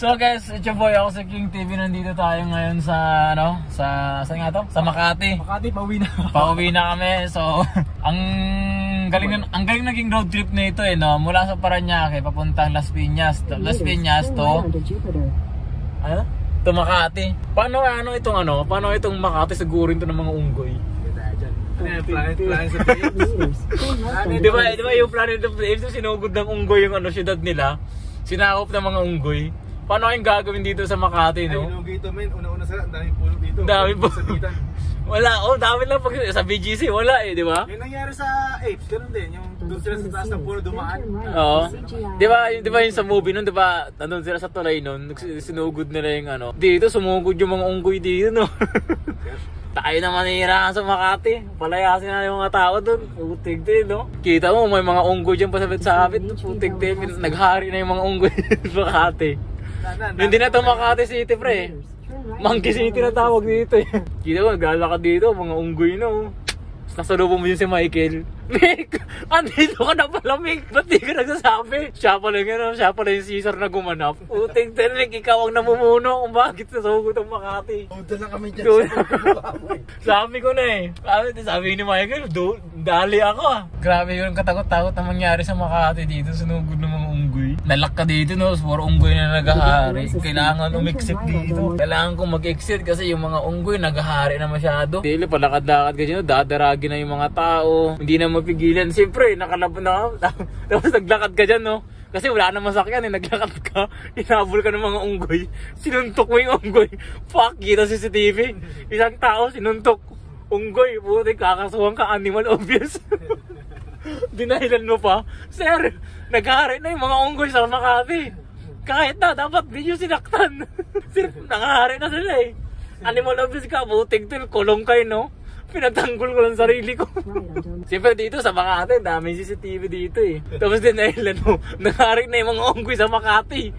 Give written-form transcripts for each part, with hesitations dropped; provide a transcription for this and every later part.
So guys, it's your boy, ako si King TV. Nandito tayo ngayon sa, saan nga to? Sa Makati. Makati, pauwi na. Pauwi na kami. So, ang galing naging road trip na ito no? Mula sa Parañaque, papuntang Las Piñas to, ano? To Makati. Paano itong Makati sigurin to ng mga unggoy? Planet sa Philippines. Di ba yung Planet of the Apes, sinugod ng unggoy yung syudad nila, sinakop ng mga unggoy. Paano kayong gagawin dito sa Makati, no? Ay, dito men, una-una sila, ang daming puno dito. Daming puno. Sa Titan. Wala, dami lang pag sa BGC, wala di ba? Yung nangyari sa Apes, ganun din, yung doon sila sa taas ng puno dumaan. Oo. Di ba yung sa movie nun, di ba, nandun sila sa tulay nun, sinugod nila yung dito sumugod yung mga unggoy dito, no? Tayo na manira sa Makati. Palayasin na yung mga tao doon. Putig din, no? Kita mo, may mga unggoy dyan pasabit-sabit. Putig din. Naghari na yung mga unggoy sa Makati. Hindi na ito Makati City, pre. Monkey City na tawag dito. Kita mo, naglalakad dito. Mga unggoy na, oh. Nasalubong mo yun si Michael. Mick! Andito ka na pala, Mick! Ba't di ka nagsasabi? Siya pala yung Caesar na gumanap. Uting tinig, ikaw ang namumuno kung bakit nasugod ang Makati. Punta na kami dyan. Sabi ko na sabi ni Michael, dali ako ah. Grabe yung katakot-takot na mangyari sa Makati dito, sinugod ng mga unggoy. Nalak ka dito, no? Puro unggoy na nagahari. Kailangan umexit dito. Kailangan kong mag-exit kasi yung mga unggoy nagahari na masyado. Dili, palakad-lakad ka dyan, dadaragi na yung mga tao. Hindi na mapigilan. Siyempre, nakalaban na tapos naglakad ka dyan, no? Kasi wala na masakyan, naglakad ka, hinabol ka ng mga unggoy, sinuntok mo yung unggoy. Fuck, kita CCTV. Isang tao, sinuntok unggoy. Puti, kakasuhan ka, animal obvious. Dinahilan mo pa. Sir, naghahari na yung mga unggoy sa Makati. Kahit na, dapat di nyo sinaktan. Sir, nakahari na sila eh. Animal obvious ka, buting til, kulong kayo, no? Pinatanggol ko lang sarili ko. Siyempre dito sa Makati, daming CCTV dito eh. Tapos din nahilan mo, nangarik na yung mga unggoy sa Makati.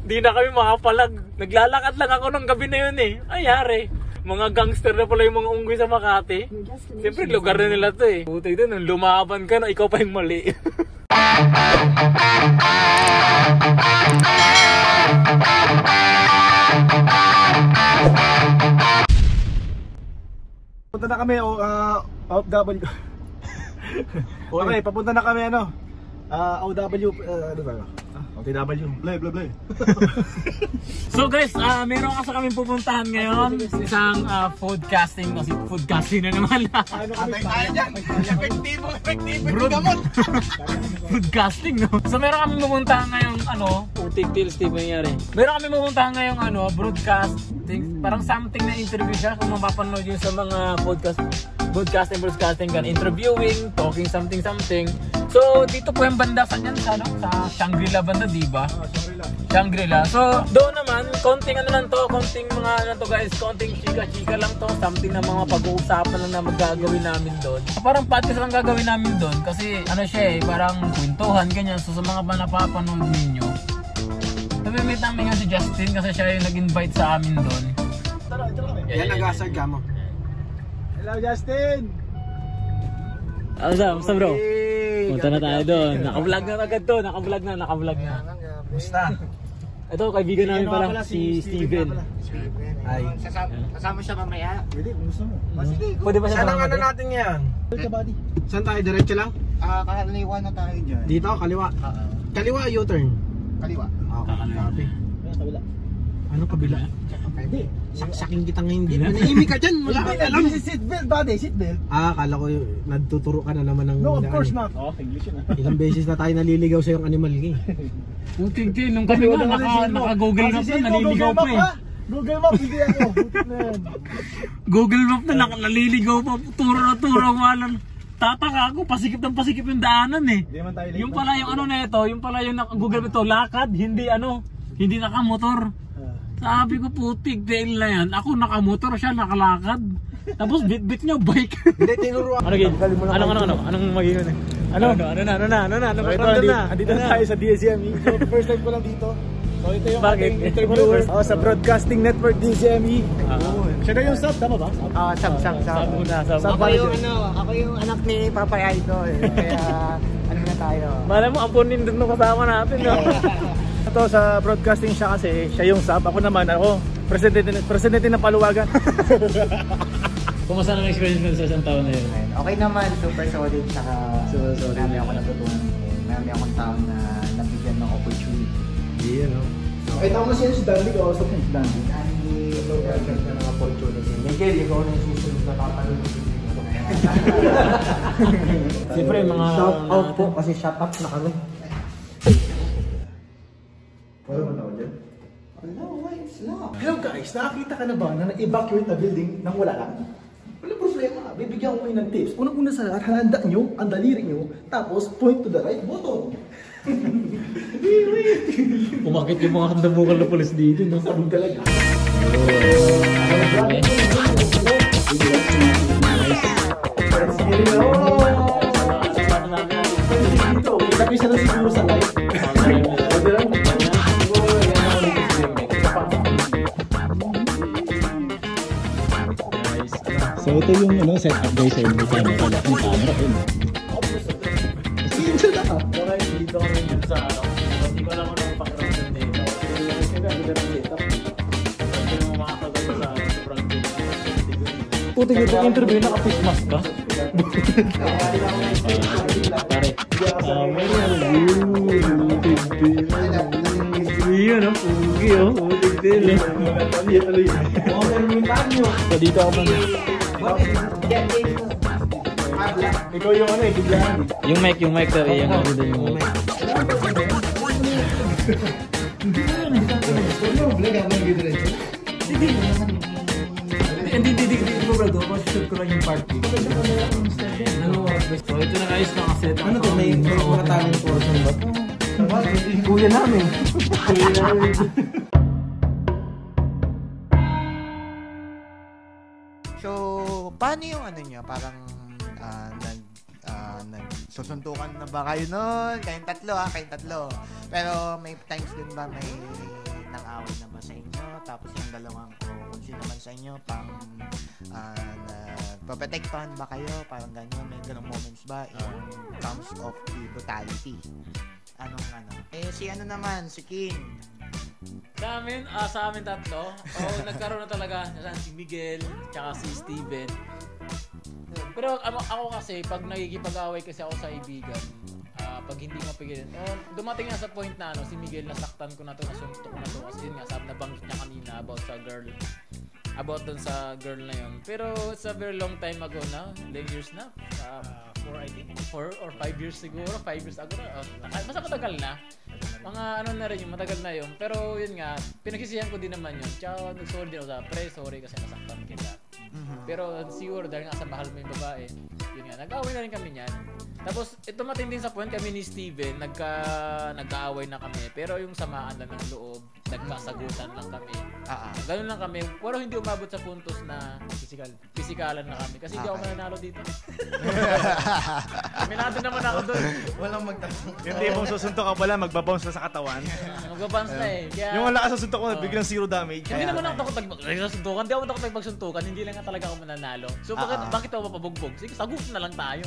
Di na kami makapalag. Naglalakad lang ako ng gabi na yun eh. Ayari. Mga gangster na pala yung mga unggoy sa Makati. Siyempre lugar na nila to eh. Puti doon, nung lumaban ka na, ikaw pa yung mali. Punta na kami OFW. Okay, papunta na kami OFW, ano ba? OTW. Blay. So guys, meron kasi kami pupuntahan ngayon. Isang foodcasting na naman. Ano kami tayo dyan? Efektibo gamot. Foodcasting, no? So meron kami pupuntahan ngayong putik tils, di ba nangyari? Meron kami pupuntahan ngayong broadcasting, parang something na interview siya. Kung mapapanood yun sa mga broadcasting kan, interviewing, talking something. So dito po yung banda sa Shangri-La banda, di ba? Shangri-La. So doon naman, konting chika-chika lang to, something na mga pag-uusapan lang na magagawin namin doon. Parang podcast lang gagawin namin doon kasi parang kwentuhan ganyan. So sa mga napapanood ninyo, meet namin nga si Justin kasi siya yung nag-invite sa amin doon. Ito lang. Yan nag-asarga mo. Hello Justin! Basta bro? Punta na tayo doon. Naka-vlog na agad to. Naka-vlog na. Basta. Ito, kaibigan namin pala, si Steven. Ay. Kasama siya mamaya. Pwede, gusto mo. Pwede ba siya saan ang natin yan? Saan tayo? Diretso lang? Kaliwa na tayo dyan. Dito? Kaliwa? Kaliwa, U-turn? Kaliwa. Okay. Kabila. Ano kabila? Hindi. Saksaking kitang hindi. Manahimik ka dyan. Wala ka alam. Seatbelt, buddy. Seatbelt. Kala ko nagtuturo ka na naman ng... No, of course not. English yun. Ilang beses na tayo naliligaw sa yung animal eh. Puting din. Nung kami nga, naka-Google Map na, naliligaw pa eh. Google Map, hindi ako. Google Map na, naliligaw pa. Turo walang. Tataka ako, pasikip yung daanan eh. Yung pala yung yung pala yung Google Map to, lakad, hindi nakamotor. Sabi ko, putik, dahil na yan. Ako nakamotor, siya nakalakad. Tapos bit niya bike. Hindi, tinuruan. Anong magiging Ano na? Andito na tayo sa DZME. First time ko lang dito. So ito yung ating interviewer sa Broadcasting Network DZME. Siya na yung sub, tama ba? Sub. Ako yung anak ni Papa Idol. Kaya ano na tayo. Malay mo, ampunin doon kasama natin. Ito sa broadcasting siya kasi, siya yung sub. Ako naman, presidente ng Paluwagan. Kumusta naman experience mo sa isang taon na yun? Okay naman, super solid. Saka Super solid. marami ako natutunan. Marami akong tao na nabigyan ng opportunity. Yeah, no? Ay, tama siya si Dandy o sa si Dandy. Hindi nabigyan ka ng opportunity. Miguel, ikaw na yung susunod na tatanong. Siyempre, mga... Shout out po kasi shout out na kami. Wala man ako dyan. Hello, what's up? Hello guys, nakakita ka na ba na nag-evacuate na building nang wala lang? Wala problema, bibigyan ko kayo ng tips. Unang-una sa lahat, handa nyo ang daliri nyo, tapos point to the right button. Umakit yung mga kandabukan na polis dito, no? Sabog talaga. Dito, kita ko isa lang siguro sa live. So ito yung setup guys sa inyo sa camera yun. Sige na ka. Okay, dito kami dun sa ano. Hindi ko alam kung anong pakiramdam dito. Hindi mo makakagal sa sobrang dito. Puti ko yung interview, naka-face mask ka. Pare. Yun, ang pugi, oh. Putig din, So, dito ako man. Ikaw yung biglaan. Yung mic, sir. Yung ano din yung mic. Hindi ko bro, shoot ko lang yung part. So, ito na guys, nakaset. Ano to? May mga talent portion ba? Kuya namin. So, paano yung ano nyo? Parang nagsusuntukan na ba kayo nun? Kayong tatlo. Pero may times din ba may nang-away na ba sa inyo? Tapos yung dalawang kung sino naman sa inyo pang nagpaprotektahan ba kayo? Parang gano'n. May ganong moments ba in terms of the brutality? Si ano naman, si King. Sa amin tatlo, nagkaroon na talaga si Miguel, tsaka si Steven. Pero ako kasi, pag nagkikipag-away kasi ako sa kaibigan, pag hindi mapigilan, dumating nga sa point na si Miguel, nasaktan ko na to, nasuntok ko na to, kasi yun nga, sabi na banggit niya kanina about dun sa girl na yun. Pero it's a very long time ago na, 11 years na, 4 or 5 years siguro, 5 years ago na, basta matagal na. Mga na rin yung matagal na yun. Pero yun nga, pinagsisihan ko din naman yun. Tsaka nag-sorry din ako sa sorry kasi nasaktan kita. Pero siguro dahil nga sa mahal mo yung babae, yun nga, nag-away na rin kami niyan. Tapos ito matinding sa point kami ni Steven, nagka-away na kami. Pero yung samaan lang ng loob, nagkasagutan lang kami. Ganun lang kami. Pero hindi umabot sa puntos na pisikalan na kami. Kasi hindi ako mananalo dito. Minado naman ako doon. Walang magtatanong. Hindi mo susuntok ka pala, magbabounce na sa katawan. Magbabounce na eh. Kaya, Yung wala ka sa suntok ko, biglang zero damage. hindi naman ako takot magsuntukan. Hindi ako takot magsuntukan. Hindi lang nga talaga ako mananalo. So bakit ako mapabugbog? Sige, sagot na lang tayo.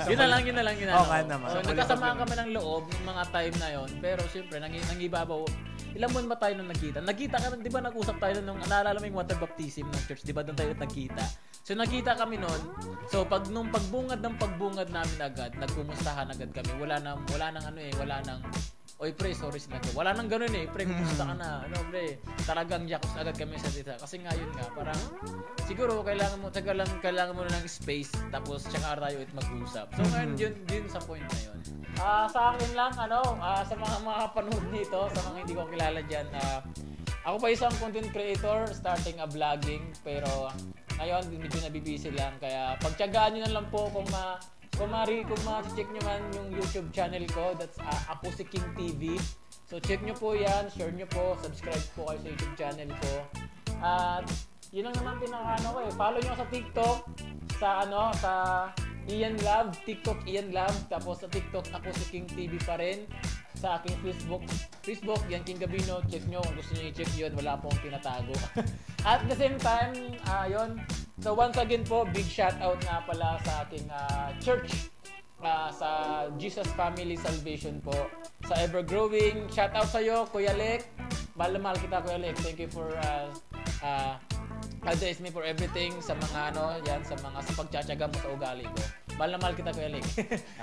Yun na lang. Okay naman. Nagkasamaan kami ng loob ng mga time na yon. Pero siyempre, nangibabaw. Ilang buwan ba tayo nung nagkita? Nagkita ka, di ba nag-usap tayo nung, naalala mo yung water baptism ng church, di ba doon tayo nagkita? So nagkita kami noon. So nung pagbungad namin agad, nagkumustahan agad kami. Wala nang oy pre, sorry sinabi. Wala nang ganoon eh. Pre, kumusta ka na? Pre, talagang yakos agad kami sa dito. Kasi ngayon nga, parang siguro kailangan mo na ng space tapos tsaka tayo mag-usap. So ngayon yun sa point na yun. Sa akin lang sa mga makapanood nito, sa mga hindi ko kilala diyan, ako pa isang content creator starting a vlogging, pero ngayon medyo nabibisi lang, kaya pagtiyagaan niyo na lang po kung ma-check nyo man yung YouTube channel ko, that's Ako Si King TV. So check nyo po yan, share nyo po, subscribe po kayo sa YouTube channel ko. At yun lang naman follow nyo sa TikTok, sa Ian Love, TikTok Ian Love, tapos sa TikTok Ako Si King TV pa rin. Sa aking Facebook, yan King Gabino, check nyo kung gusto nyo i-check yun, wala po akong tinatago. At the same time, yun. So once again po, big shout out nga pala sa aking church, sa Jesus Family Salvation po. sa Ever-Growing. Shout out sa'yo, Kuya Lek. Mahal na mahal kita, Kuya Lek. Thank you for advise me for everything sa mga sa pagtsatsaga mo sa ugali ko. Mahal na mahal kita, Kuya Lek.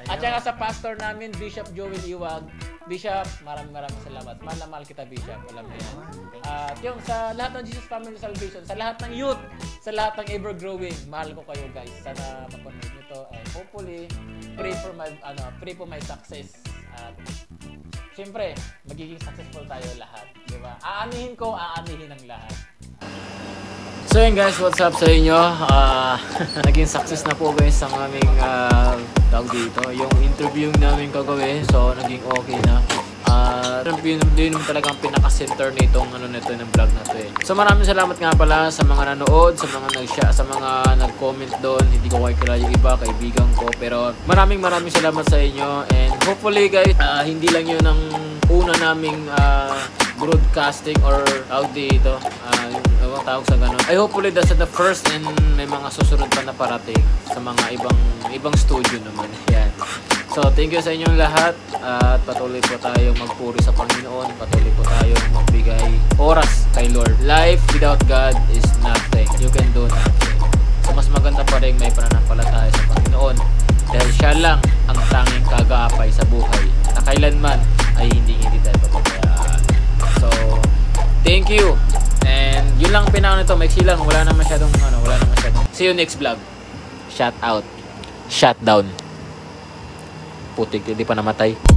At saka sa pastor namin, Bishop Joel Iwag. Bishop, maraming salamat. Mahal na mahal kita, Bishop. Alam mo yan. At yung sa lahat ng Jesus Family Salvation, sa lahat ng youth, sa lahat ng Ever-Growing, mahal ko kayo, guys. Sana mapanood nyo to. And hopefully, pray for my success. At siyempre, magiging successful tayo lahat. Diba? Aanihin ko, aanihin ang lahat. So yun guys, what's up sa inyo? Naging success na po guys ang aming tawag dito. Yung interview namin gagawin, so naging okay na. Yun naman talagang pinaka-center nitong nito ng vlog na to eh. So maraming salamat nga pala sa mga nanood, sa mga nag-comment doon. Hindi ko kayo kilala yung iba, kaibigan ko. Pero maraming salamat sa inyo. And hopefully guys, hindi lang yun ang una naming broadcasting or tawag dito. Yung tawag sa ganun. I hopefully that's the first and may mga susunod pa na parating sa mga ibang studio naman. Yan. So, thank you sa inyong lahat at patuloy po tayong magpuri sa Panginoon. Patuloy po tayong magbigay oras kay Lord. Life without God is nothing. You can do nothing. So, mas maganda pa rin may pananampalataya sa Panginoon dahil siya lang ang tanging kagaapay sa buhay na kailanman ay hindi tayo papabayaan. So, thank you. And yun lang pinaka nito. Maiksi lang. Wala na masyadong. See you next vlog. Shout out. Shut down. Putik, hindi pa namatay.